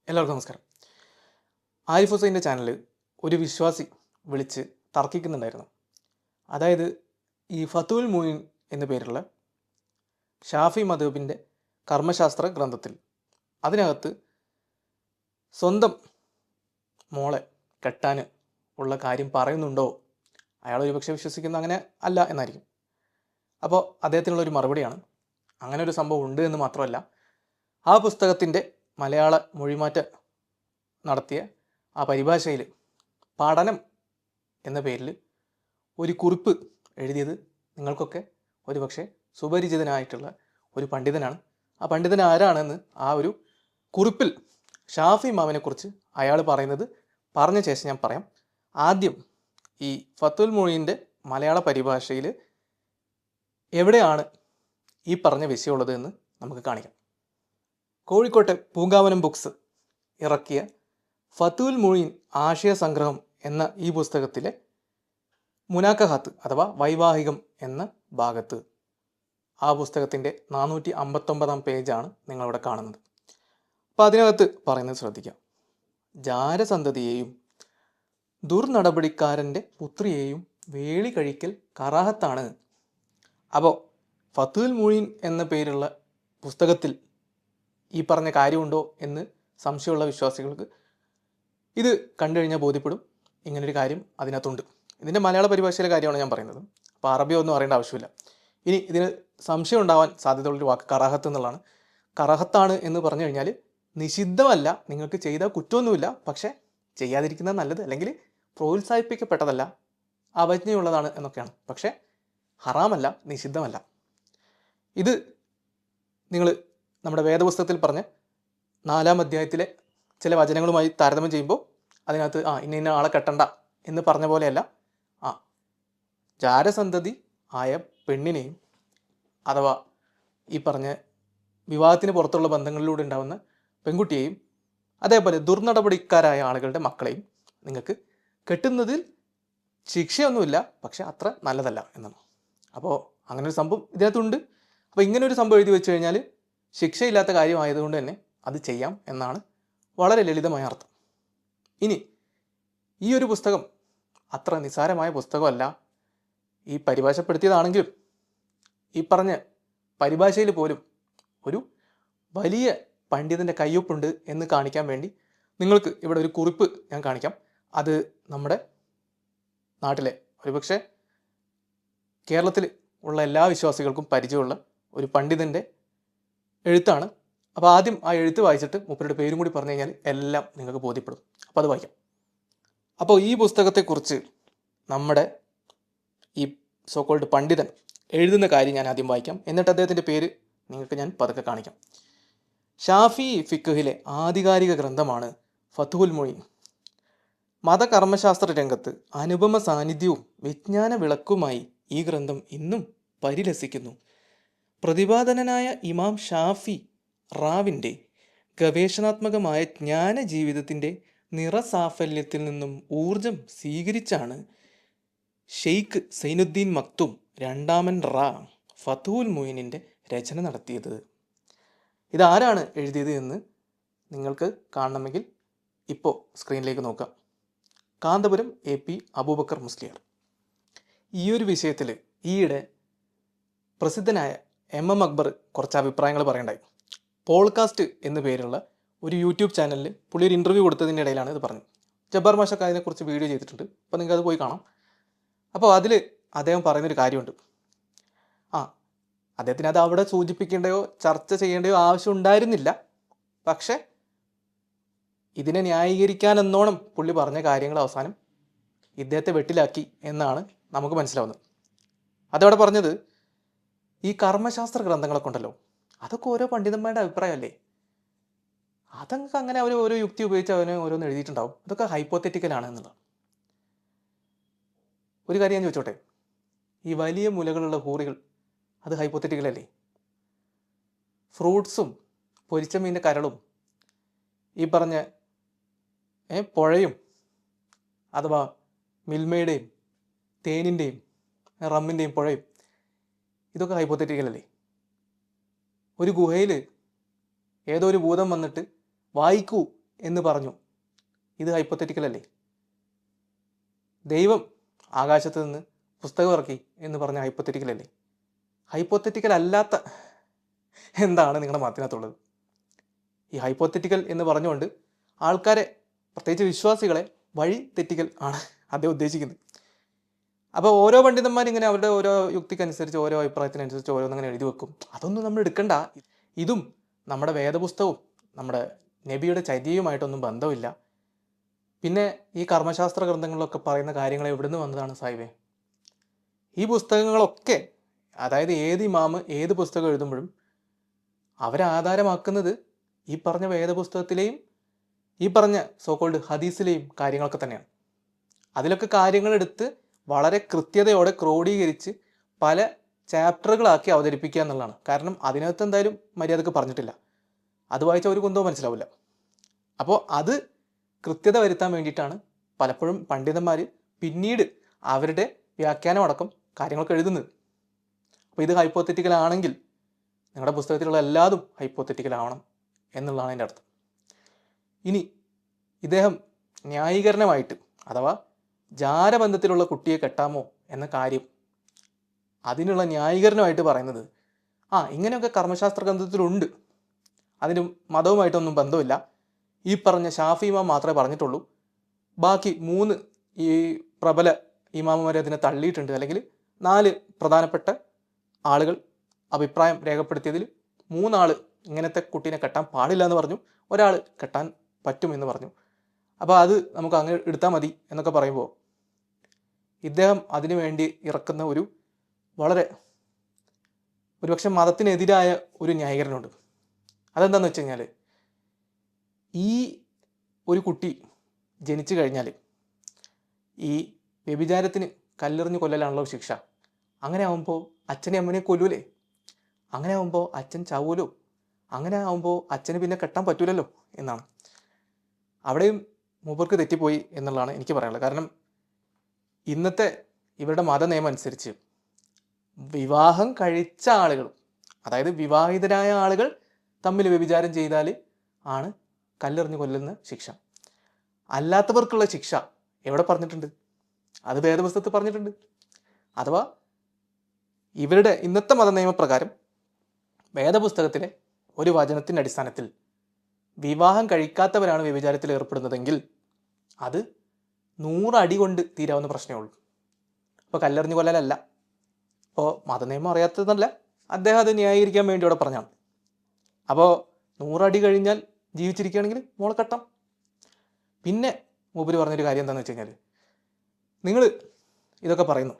എല്ലാവർക്കും നമസ്കാരം. ആരിഫ് ഹുസൈൻ്റെ ചാനൽ ഒരു വിശ്വാസി വിളിച്ച് തർക്കിക്കുന്നുണ്ടായിരുന്നു. അതായത് ഈ ഫത്തുൽ മുയിൻ എന്നു പേരുള്ള ഷാഫി മദ്ഹബിൻ്റെ കർമ്മശാസ്ത്ര ഗ്രന്ഥത്തിൽ അതിനകത്ത് സ്വന്തം മോളെ കെട്ടാൻ ഉള്ള കാര്യം പറയുന്നുണ്ടോ? അയാൾ ഒരുപക്ഷെ വിശ്വസിക്കുന്ന അങ്ങനെ അല്ല എന്നായിരിക്കും. അപ്പോൾ അദ്ദേഹത്തിനുള്ളൊരു മറുപടിയാണ്, അങ്ങനെ ഒരു സംഭവം ഉണ്ട് എന്ന് മാത്രമല്ല, ആ പുസ്തകത്തിൻ്റെ മലയാള മൊഴിമാറ്റ നടത്തിയ ആ പരിഭാഷയിൽ പഠനം എന്ന പേരിൽ ഒരു കുറിപ്പ് എഴുതിയത് നിങ്ങൾക്കൊക്കെ ഒരുപക്ഷെ സുപരിചിതനായിട്ടുള്ള ഒരു പണ്ഡിതനാണ്. ആ പണ്ഡിതൻ ആരാണെന്ന് ആ ഒരു കുറിപ്പിൽ ഷാഫി ഇമാമിനെക്കുറിച്ച് അയാൾ പറയുന്നത് പറഞ്ഞ ശേഷം ഞാൻ പറയാം. ആദ്യം ഈ ഫത്തുൽ മൊഴീൻ്റെ മലയാള പരിഭാഷയിൽ എവിടെയാണ് ഈ പറഞ്ഞ വിഷയമുള്ളത് എന്ന് നമുക്ക് കാണിക്കാം. കോഴിക്കോട്ടെ പൂങ്കാവനം ബുക്സ് ഇറക്കിയ ഫത്തുൽ മുഈൻ ആശയ സംഗ്രഹം എന്ന ഈ പുസ്തകത്തിലെ മുനാക്കഹാത്ത് അഥവാ വൈവാഹികം എന്ന ഭാഗത്ത് ആ പുസ്തകത്തിൻ്റെ 459 പേജാണ് നിങ്ങളിവിടെ കാണുന്നത്. അപ്പോൾ അതിനകത്ത് പറയുന്നത് ശ്രദ്ധിക്കാം. ജാരസന്തതിയെയും ദുർനടപടിക്കാരൻ്റെ പുത്രിയെയും വേളി കഴിക്കൽ കറാഹത്താണ്. അപ്പോൾ ഫത്തുൽ മുഈൻ എന്ന പേരുള്ള പുസ്തകത്തിൽ ഈ പറഞ്ഞ കാര്യമുണ്ടോ എന്ന് സംശയമുള്ള വിശ്വാസികൾക്ക് ഇത് കണ്ടു കഴിഞ്ഞാൽ ബോധ്യപ്പെടും, ഇങ്ങനൊരു കാര്യം അതിനകത്തുണ്ട്. ഇതിൻ്റെ മലയാള പരിഭാഷയിലെ കാര്യമാണ് ഞാൻ പറയുന്നത്, അപ്പോൾ അറബി ഒന്നും അറിയേണ്ട ആവശ്യമില്ല. ഇനി ഇതിന് സംശയം ഉണ്ടാവാൻ സാധ്യതയുള്ളൊരു വാക്ക് കറാഹത്ത് എന്നുള്ളതാണ്. കറാഹത്താണ് എന്ന് പറഞ്ഞു കഴിഞ്ഞാൽ നിഷിദ്ധമല്ല, നിങ്ങൾക്ക് ചെയ്താൽ കുറ്റമൊന്നുമില്ല, പക്ഷേ ചെയ്യാതിരിക്കുന്നത് നല്ലത്, അല്ലെങ്കിൽ പ്രോത്സാഹിപ്പിക്കപ്പെട്ടതല്ല, അവജ്ഞയുള്ളതാണ് എന്നൊക്കെയാണ്. പക്ഷേ ഹറാമല്ല, നിഷിദ്ധമല്ല. ഇത് നിങ്ങൾ നമ്മുടെ വേദപുസ്തകത്തിൽ പറഞ്ഞ 4-ാം അധ്യായത്തിലെ ചില വചനങ്ങളുമായി താരതമ്യം ചെയ്യുമ്പോൾ അതിനകത്ത് ഇന്ന ആളെ കെട്ടണ്ട എന്ന് പറഞ്ഞ പോലെയല്ല, ജാരസന്തതി ആയ പെണ്ണിനെയും അഥവാ ഈ പറഞ്ഞ വിവാഹത്തിന് പുറത്തുള്ള ബന്ധങ്ങളിലൂടെ ഉണ്ടാകുന്ന പെൺകുട്ടിയെയും അതേപോലെ ദുർനടപടിക്കാരായ ആളുകളുടെ മക്കളെയും നിങ്ങൾക്ക് കെട്ടുന്നതിൽ ശിക്ഷയൊന്നുമില്ല, പക്ഷെ അത്ര നല്ലതല്ല എന്നാണ്. അപ്പോൾ അങ്ങനെ ഒരു സംഭവം ഇതിനകത്തുണ്ട്. അപ്പോൾ ഇങ്ങനെ ഒരു സംഭവം എഴുതി വെച്ച് കഴിഞ്ഞാൽ ശിക്ഷയില്ലാത്ത കാര്യമായതുകൊണ്ട് തന്നെ അത് ചെയ്യാം എന്നാണ് വളരെ ലളിതമായ അർത്ഥം. ഇനി ഈ ഒരു പുസ്തകം അത്ര നിസ്സാരമായ പുസ്തകമല്ല. ഈ പരിഭാഷപ്പെടുത്തിയതാണെങ്കിലും ഈ പറഞ്ഞ പരിഭാഷയിൽ പോലും ഒരു വലിയ പണ്ഡിതൻ്റെ കയ്യൊപ്പുണ്ട് എന്ന് കാണിക്കാൻ വേണ്ടി നിങ്ങൾക്ക് ഇവിടെ ഒരു കുറിപ്പ് ഞാൻ കാണിക്കാം. അത് നമ്മുടെ നാട്ടിലെ ഒരുപക്ഷെ കേരളത്തിൽ ഉള്ള എല്ലാ വിശ്വാസികൾക്കും പരിചയമുള്ള ഒരു പണ്ഡിതൻ്റെ എഴുത്താണ്. അപ്പോൾ ആദ്യം ആ എഴുത്ത് വായിച്ചിട്ട് മൂപ്പരുടെ പേരും കൂടി പറഞ്ഞു കഴിഞ്ഞാൽ എല്ലാം നിങ്ങൾക്ക് ബോധ്യപ്പെടും. അപ്പോൾ അത് വായിക്കാം. അപ്പോൾ ഈ പുസ്തകത്തെക്കുറിച്ച് നമ്മുടെ ഈ സോക്കോൾഡ് പണ്ഡിതൻ എഴുതുന്ന കാര്യം ഞാൻ ആദ്യം വായിക്കാം, എന്നിട്ട് അദ്ദേഹത്തിൻ്റെ പേര് നിങ്ങൾക്ക് ഞാൻ പതുക്കെ കാണിക്കാം. ഷാഫി ഫിഖ്ഹിലെ ആധികാരിക ഗ്രന്ഥമാണ് ഫത്തുൽ മുഈൻ. മതകർമ്മശാസ്ത്ര രംഗത്ത് അനുപമ സാന്നിധ്യവും വിജ്ഞാന വിളക്കുമായി ഈ ഗ്രന്ഥം ഇന്നും പരിലസിക്കുന്നു. പ്രതിപാദനനായ ഇമാം ഷാഫി റാവിൻ്റെ ഗവേഷണാത്മകമായ ജ്ഞാന ജീവിതത്തിൻ്റെ നിറസാഫല്യത്തിൽ നിന്നും ഊർജം സ്വീകരിച്ചാണ് ഷെയ്ഖ് സൈനുദ്ദീൻ മക്തും രണ്ടാമൻ റാ ഫത്തുൽ മുഈനിൻ്റെ രചന നടത്തിയത്. ഇതാരാണ് എഴുതിയത് എന്ന് നിങ്ങൾക്ക് കാണണമെങ്കിൽ ഇപ്പോൾ സ്ക്രീനിലേക്ക് നോക്കാം. കാന്തപുരം AP അബൂബക്കർ മുസ്ലിയാർ. ഈ ഒരു വിഷയത്തിൽ ഈയിടെ പ്രസിദ്ധനായ MM അക്ബർ കുറച്ച് അഭിപ്രായങ്ങൾ പറയണ്ടായി. പോൾകാസ്റ്റ് എന്നു പേരുള്ള ഒരു യൂട്യൂബ് ചാനലിൽ പുള്ളി ഒരു ഇൻ്റർവ്യൂ കൊടുത്തതിൻ്റെ ഇടയിലാണ് ഇത് പറഞ്ഞത്. ജബ്ബാർ മാഷൊക്കെ അതിനെക്കുറിച്ച് വീഡിയോ ചെയ്തിട്ടുണ്ട്, അപ്പോൾ നിങ്ങൾക്ക് അത് പോയി കാണാം. അപ്പോൾ അതിൽ അദ്ദേഹം പറയുന്നൊരു കാര്യമുണ്ട്. അദ്ദേഹത്തിന് അത് അവിടെ സൂചിപ്പിക്കേണ്ടയോ ചർച്ച ചെയ്യേണ്ടയോ ആവശ്യം ഉണ്ടായിരുന്നില്ല, പക്ഷേ ഇതിനെ ന്യായീകരിക്കാനെന്നോണം പുള്ളി പറഞ്ഞ കാര്യങ്ങൾ അവസാനം ഇദ്ദേഹത്തെ വെട്ടിലാക്കി എന്നാണ് നമുക്ക് മനസ്സിലാവുന്നത്. അതവിടെ പറഞ്ഞത്, ഈ കർമ്മശാസ്ത്ര ഗ്രന്ഥങ്ങളൊക്കെ ഉണ്ടല്ലോ, അതൊക്കെ ഓരോ പണ്ഡിതന്മാരുടെ അഭിപ്രായമല്ലേ, അതൊക്കെ അങ്ങനെ അവർ ഓരോ യുക്തി ഉപയോഗിച്ച് അവന് ഓരോന്ന് എഴുതിയിട്ടുണ്ടാവും, അതൊക്കെ ഹൈപ്പോത്തറ്റിക്കലാണ് എന്നുള്ളത്. ഒരു കാര്യം ഞാൻ ചോദിച്ചോട്ടെ, ഈ വലിയ മുലകളുള്ള ഹൂറികൾ അത് ഹൈപ്പോത്തറ്റിക്കലല്ലേ? ഫ്രൂട്ട്സും പൊരിച്ച മീൻ്റെ കരളും ഈ പറഞ്ഞ പുഴയും അഥവാ മിൽമയുടെയും തേനിൻ്റെയും റമ്മിൻ്റെയും പുഴയും ഇതൊക്കെ ഹൈപ്പോത്തറ്റിക്കലല്ലേ? ഒരു ഗുഹയിൽ ഏതോ ഒരു ഭൂതം വന്നിട്ട് വായിക്കൂ എന്ന് പറഞ്ഞു, ഇത് ഹൈപ്പോത്തറ്റിക്കൽ അല്ലേ? ദൈവം ആകാശത്ത് നിന്ന് പുസ്തകം ഇറക്കി എന്ന് പറഞ്ഞ ഹൈപ്പോത്തറ്റിക്കൽ അല്ലേ? ഹൈപ്പോത്തറ്റിക്കൽ അല്ലാത്ത എന്താണ് നിങ്ങളുടെ മതത്തിനകത്തുള്ളത്? ഈ ഹൈപ്പോത്തറ്റിക്കൽ എന്ന് പറഞ്ഞുകൊണ്ട് ആൾക്കാരെ, പ്രത്യേകിച്ച് വിശ്വാസികളെ വഴി തെറ്റിക്കൽ ആണ് അദ്ദേഹം ഉദ്ദേശിക്കുന്നത്. അപ്പോൾ ഓരോ പണ്ഡിതന്മാരിങ്ങനെ അവരുടെ ഓരോ യുക്തിക്കനുസരിച്ച്, ഓരോ അഭിപ്രായത്തിനനുസരിച്ച് ഓരോന്നങ്ങനെ എഴുതി വെക്കും. അതൊന്നും നമ്മൾ എടുക്കണ്ട. ഇതും നമ്മുടെ വേദപുസ്തകവും നമ്മുടെ നബിയുടെ ചര്യയുമായിട്ടൊന്നും ബന്ധമില്ല. പിന്നെ ഈ കർമ്മശാസ്ത്ര ഗ്രന്ഥങ്ങളിലൊക്കെ പറയുന്ന കാര്യങ്ങൾ എവിടെ നിന്ന് വന്നതാണ് സാഹിബേ? ഈ പുസ്തകങ്ങളൊക്കെ, അതായത് ഏത് ഇമാമ് ഏത് പുസ്തകം എഴുതുമ്പോഴും അവരാധാരമാക്കുന്നത് ഈ പറഞ്ഞ വേദപുസ്തകത്തിലെയും ഈ പറഞ്ഞ സോക്കോൾഡ് ഹദീസിലെയും കാര്യങ്ങളൊക്കെ തന്നെയാണ്. അതിലൊക്കെ കാര്യങ്ങളെടുത്ത് വളരെ കൃത്യതയോടെ ക്രോഡീകരിച്ച് പല ചാപ്റ്ററുകളാക്കി അവതരിപ്പിക്കുക എന്നുള്ളതാണ്. കാരണം അതിനകത്ത് എന്തായാലും മര്യാദക്ക് പറഞ്ഞിട്ടില്ല, അത് വായിച്ചാൽ ഒരു കുന്തവും മനസ്സിലാവില്ല. അപ്പോൾ അത് കൃത്യത വരുത്താൻ വേണ്ടിയിട്ടാണ് പലപ്പോഴും പണ്ഡിതന്മാർ പിന്നീട് അവരുടെ വ്യാഖ്യാനം അടക്കം കാര്യങ്ങളൊക്കെ എഴുതുന്നത്. അപ്പോൾ ഇത് ഹൈപ്പോത്തറ്റിക്കൽ ആണെങ്കിൽ നിങ്ങളുടെ പുസ്തകത്തിലുള്ള എല്ലാതും ഹൈപ്പോത്തറ്റിക്കൽ ആവണം എന്നുള്ളതാണ് എൻ്റെ അർത്ഥം. ഇനി ഇദ്ദേഹം ന്യായീകരണമായിട്ട്, അഥവാ ജാരബന്ധത്തിലുള്ള കുട്ടിയെ കെട്ടാമോ എന്ന കാര്യം, അതിനുള്ള ന്യായീകരണമായിട്ട് പറയുന്നത് ഇങ്ങനെയൊക്കെ കർമ്മശാസ്ത്ര ഗ്രന്ഥത്തിലുണ്ട്, അതിന് മതവുമായിട്ടൊന്നും ബന്ധമില്ല, ഈ പറഞ്ഞ ഷാഫി ഇമാം മാത്രമേ പറഞ്ഞിട്ടുള്ളൂ, ബാക്കി 3 ഈ പ്രബല ഇമാമുമാരെ അതിനെ തള്ളിയിട്ടുണ്ട്, അല്ലെങ്കിൽ 4 പ്രധാനപ്പെട്ട ആളുകൾ അഭിപ്രായം രേഖപ്പെടുത്തിയതിൽ 3 ആൾ ഇങ്ങനത്തെ കുട്ടീനെ കെട്ടാൻ പാടില്ല എന്ന് പറഞ്ഞു, ഒരാൾ കെട്ടാൻ പറ്റുമെന്ന് പറഞ്ഞു. അപ്പോൾ അത് നമുക്ക് അങ്ങനെ എടുത്താൽ മതി എന്നൊക്കെ പറയുമ്പോൾ ഇദ്ദേഹം അതിനു വേണ്ടി ഇറക്കുന്ന ഒരു വളരെ ഒരുപക്ഷെ മതത്തിനെതിരായ ഒരു ന്യായീകരണമുണ്ട്. അതെന്താണെന്ന് വെച്ച് കഴിഞ്ഞാൽ, ഈ ഒരു കുട്ടി ജനിച്ചു കഴിഞ്ഞാൽ ഈ വ്യഭിചാരത്തിന് കല്ലെറിഞ്ഞ് കൊല്ലലാണല്ലോ ശിക്ഷ. അങ്ങനെ ആകുമ്പോൾ അച്ഛനെ അമ്മനെ കൊല്ലൂലേ? അങ്ങനെ ആകുമ്പോൾ അച്ഛൻ ചാവൂലോ? അങ്ങനെ ആകുമ്പോൾ അച്ഛന് പിന്നെ കെട്ടാൻ പറ്റൂലല്ലോ എന്നാണ്. അവിടെയും മൂപ്പർക്ക് തെറ്റിപ്പോയി എന്നുള്ളതാണ് എനിക്ക് പറയാനുള്ളത്. കാരണം ഇന്നത്തെ ഇവരുടെ മതനിയമം അനുസരിച്ച് വിവാഹം കഴിച്ച ആളുകൾ, അതായത് വിവാഹിതരായ ആളുകൾ തമ്മിൽ വ്യഭിചാരം ചെയ്താൽ ആണ് കല്ലെറിഞ്ഞ് കൊല്ലുന്ന ശിക്ഷ. അല്ലാത്തവർക്കുള്ള ശിക്ഷ എവിടെ പറഞ്ഞിട്ടുണ്ട്? അത് വേദപുസ്തകത്തിൽ പറഞ്ഞിട്ടുണ്ട്. അഥവാ ഇവരുടെ ഇന്നത്തെ മതനിയമപ്രകാരം വേദപുസ്തകത്തിലെ ഒരു വചനത്തിൻ്റെ അടിസ്ഥാനത്തിൽ വിവാഹം കഴിക്കാത്തവരാണ് വ്യഭിചാരത്തിൽ ഏർപ്പെടുന്നതെങ്കിൽ അത് 100 അടി കൊണ്ട് തീരാവുന്ന പ്രശ്നമേ ഉള്ളൂ. അപ്പോൾ കല്ലെറിഞ്ഞ് കൊല്ലലല്ല. അപ്പോൾ മതനിയമം അറിയാത്തതല്ല, അദ്ദേഹം അത് ന്യായീകരിക്കാൻ വേണ്ടി അവിടെ പറഞ്ഞാണ്. അപ്പോൾ 100 അടി കഴിഞ്ഞാൽ ജീവിച്ചിരിക്കുകയാണെങ്കിൽ മോളെ കെട്ടാം. പിന്നെ മൂപ്പര് പറഞ്ഞൊരു കാര്യം എന്താണെന്ന് വെച്ച് കഴിഞ്ഞാൽ, നിങ്ങൾ ഇതൊക്കെ പറയുന്നു,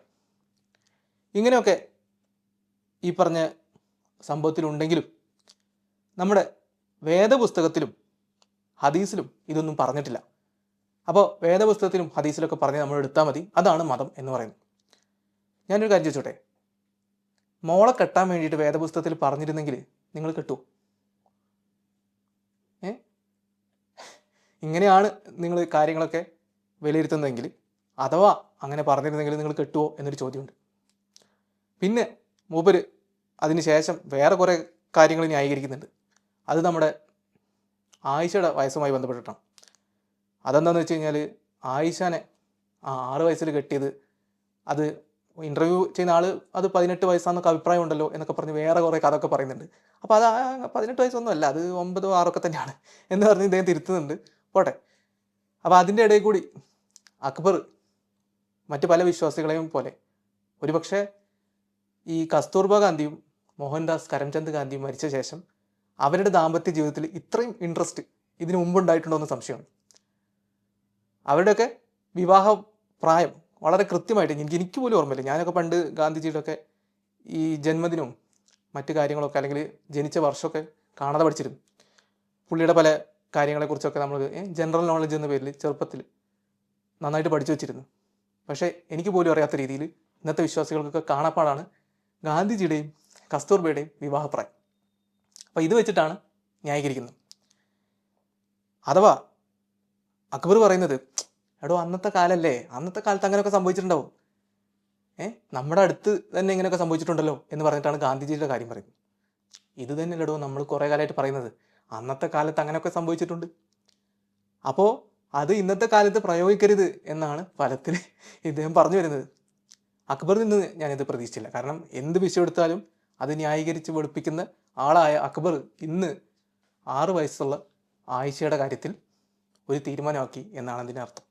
ഇങ്ങനെയൊക്കെ ഈ പറഞ്ഞ സംഭവത്തിലുണ്ടെങ്കിലും നമ്മുടെ വേദപുസ്തകത്തിലും ഹദീസിലും ഇതൊന്നും പറഞ്ഞിട്ടില്ല. അപ്പോൾ വേദപുസ്തകത്തിലും ഹദീസിലൊക്കെ പറഞ്ഞ് നമ്മൾ എടുത്താൽ മതി, അതാണ് മതം എന്ന് പറയുന്നത്. ഞാനൊരു കാര്യം ചോദിച്ചോട്ടെ, മോളെ കെട്ടാൻ വേണ്ടിയിട്ട് വേദപുസ്തകത്തിൽ പറഞ്ഞിരുന്നെങ്കിൽ നിങ്ങൾ കെട്ടുമോ? ഇങ്ങനെയാണ് നിങ്ങൾ കാര്യങ്ങളൊക്കെ വിലയിരുത്തുന്നതെങ്കിൽ, അഥവാ അങ്ങനെ പറഞ്ഞിരുന്നെങ്കിൽ നിങ്ങൾ കെട്ടുമോ എന്നൊരു ചോദ്യമുണ്ട്. പിന്നെ മൂപ്പര് അതിന് ശേഷം വേറെ കുറേ കാര്യങ്ങൾ ന്യായീകരിക്കുന്നുണ്ട്. അത് നമ്മുടെ ആയിഷയുടെ വയസ്സുമായി ബന്ധപ്പെട്ടിട്ടാണ്. അതെന്താണെന്ന് വെച്ച് കഴിഞ്ഞാൽ, ആയിഷാനെ 6 വയസ്സിൽ കെട്ടിയത്, അത് ഇൻ്റർവ്യൂ ചെയ്യുന്ന ആൾ അത് 18 വയസ്സാണെന്നൊക്കെ അഭിപ്രായം ഉണ്ടല്ലോ എന്നൊക്കെ പറഞ്ഞ് വേറെ കുറേ കഥയൊക്കെ പറയുന്നുണ്ട്. അപ്പോൾ അത് 18 വയസ്സൊന്നും അല്ല, അത് 9 6 തന്നെയാണ് എന്ന് പറഞ്ഞ് ഇദ്ദേഹം തിരുത്തുന്നുണ്ട്. പോട്ടെ. അപ്പോൾ അതിൻ്റെ ഇടയിൽ കൂടി അക്ബർ മറ്റ് പല വിശ്വാസികളെയും പോലെ ഒരുപക്ഷെ ഈ കസ്തൂർബ ഗാന്ധിയും മോഹൻദാസ് കരംചന്ദ് ഗാന്ധിയും മരിച്ച ശേഷം അവരുടെ ദാമ്പത്യ ജീവിതത്തിൽ ഇത്രയും ഇൻട്രസ്റ്റ് ഇതിനു മുമ്പുണ്ടായിട്ടുണ്ടോ എന്ന് സംശയമാണ്. അവരുടെയൊക്കെ വിവാഹ പ്രായം വളരെ കൃത്യമായിട്ട് എനിക്ക് പോലും ഓർമ്മയില്ല. ഞാനൊക്കെ പണ്ട് ഗാന്ധിജിയുടെ ഒക്കെ ഈ ജന്മദിനവും മറ്റു കാര്യങ്ങളൊക്കെ, അല്ലെങ്കിൽ ജനിച്ച വർഷമൊക്കെ കാണാതെ പഠിച്ചിരുന്നു. പുള്ളിയുടെ പല കാര്യങ്ങളെക്കുറിച്ചൊക്കെ നമ്മൾ ജനറൽ നോളജ് എന്ന പേരിൽ ചെറുപ്പത്തിൽ നന്നായിട്ട് പഠിച്ചു വെച്ചിരുന്നു. പക്ഷേ എനിക്ക് പോലും അറിയാത്ത രീതിയിൽ ഇന്നത്തെ വിശ്വാസികൾക്കൊക്കെ കാണാപ്പാടാണ് ഗാന്ധിജിയുടെയും കസ്തൂർബയുടെയും വിവാഹപ്രായം. അപ്പോൾ ഇത് വെച്ചിട്ടാണ് ന്യായീകരിക്കുന്നത്. അഥവാ അക്ബർ പറയുന്നത്, എടോ അന്നത്തെ കാലല്ലേ, അന്നത്തെ കാലത്ത് അങ്ങനെയൊക്കെ സംഭവിച്ചിട്ടുണ്ടാവും, നമ്മുടെ അടുത്ത് തന്നെ ഇങ്ങനെയൊക്കെ സംഭവിച്ചിട്ടുണ്ടല്ലോ എന്ന് പറഞ്ഞിട്ടാണ് ഗാന്ധിജിയുടെ കാര്യം പറയുന്നത്. ഇത് തന്നെയല്ലടോ നമ്മൾ കുറേ കാലമായിട്ട് പറയുന്നത്, അന്നത്തെ കാലത്ത് അങ്ങനെയൊക്കെ സംഭവിച്ചിട്ടുണ്ട്. അപ്പോൾ അത് ഇന്നത്തെ കാലത്ത് പ്രയോഗിക്കരുത് എന്നാണ് ഫലത്തിൽ ഇദ്ദേഹം പറഞ്ഞു വരുന്നത്. അക്ബറിൽ നിന്ന് ഞാനിത് പ്രതീക്ഷിച്ചില്ല. കാരണം എന്ത് വിഷയം എടുത്താലും അത് ന്യായീകരിച്ച് വെളുപ്പിക്കുന്ന ആളായ അക്ബർ ഇന്ന് 6 വയസ്സുള്ള ആയിഷയുടെ കാര്യത്തിൽ ഒരു തീരുമാനമാക്കി എന്നാണ് അതിൻ്റെ അർത്ഥം.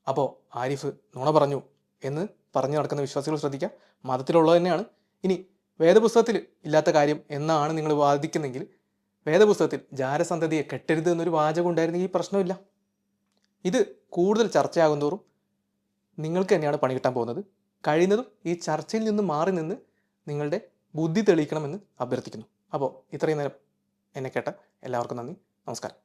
അപ്പോൾ ആരിഫ് നുണ പറഞ്ഞു എന്ന് പറഞ്ഞു നടക്കുന്ന വിശ്വാസികൾ ശ്രദ്ധിക്കുക. മതത്തിലുള്ളത് തന്നെയാണ്. ഇനി വേദപുസ്തകത്തിൽ ഇല്ലാത്ത കാര്യം എന്നാണ് നിങ്ങൾ വാദിക്കുന്നെങ്കിൽ വേദപുസ്തകത്തിൽ ജാരസന്തതിയെ കെട്ടരുത് എന്നൊരു വാചകം ഉണ്ടായിരുന്നെങ്കിൽ ഈ പ്രശ്നമില്ല. ഇത് കൂടുതൽ ചർച്ചയാകും തോറും നിങ്ങൾക്ക് തന്നെയാണ് പണി കിട്ടാൻ പോകുന്നത്. കഴിയുന്നതും ഈ ചർച്ചയിൽ നിന്ന് മാറി നിന്ന് നിങ്ങളുടെ ബുദ്ധി തെളിയിക്കണമെന്ന് അഭ്യർത്ഥിക്കുന്നു. അപ്പോൾ ഇത്രയും നേരം എന്നെ കേട്ട എല്ലാവർക്കും നന്ദി. നമസ്കാരം.